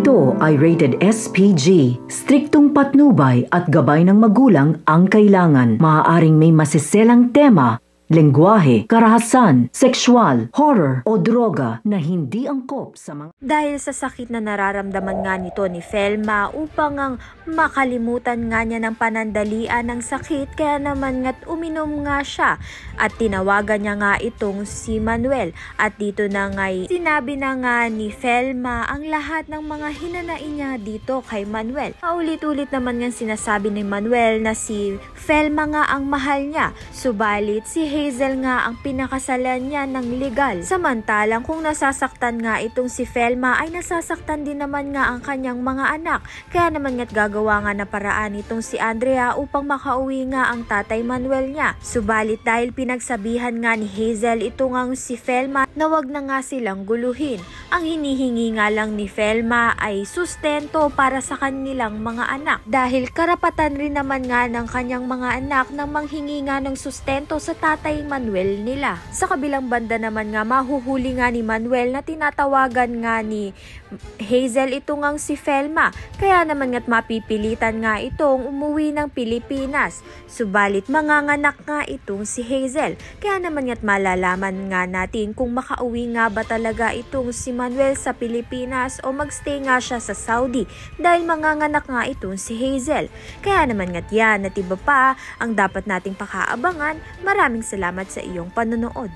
Ito ay rated SPG. Striktong patnubay at gabay ng magulang ang kailangan. Maaaring may masiselang tema, lengguwahe, karahasan, sexual, horror o droga na hindi angkop sa mga... Dahil sa sakit na nararamdaman nga nito ni Felma upang ang makalimutan nga niya ng panandalian ng sakit, kaya naman nga't uminom nga siya at tinawagan niya nga itong si Manuel. At dito na nga'y sinabi na nga ni Felma ang lahat ng mga hinanain niya dito kay Manuel. Paulit-ulit naman nga sinasabi ni Manuel na si Felma nga ang mahal niya, subalit si Hazel nga ang pinakasalan niya ng legal. Samantalang kung nasasaktan nga itong si Felma ay nasasaktan din naman nga ang kanyang mga anak. Kaya naman nga't gagawa nga na paraan itong si Andrea upang makauwi nga ang tatay Manuel niya. Subalit dahil pinagsabihan nga ni Hazel ito ngang si Felma na wag na nga silang guluhin. Ang hinihingi nga lang ni Felma ay sustento para sa kanilang mga anak. Dahil karapatan rin naman nga ng kanyang mga anak na manghingi nga ng sustento sa tatay Manuel nila. Sa kabilang banda naman nga mahuhuli nga ni Manuel na tinatawagan nga ni Hazel ito ngang si Felma. Kaya naman nga't mapipilitan nga itong umuwi ng Pilipinas. Subalit manganganak nga itong si Hazel. Kaya naman nga't malalaman nga natin kung makauwi nga ba talaga itong si Manuel sa Pilipinas o magstay nga siya sa Saudi dahil manganganak nga itong si Hazel. Kaya naman nga't yan at iba pa ang dapat nating pakaabangan. Maraming salamat sa iyong panonood.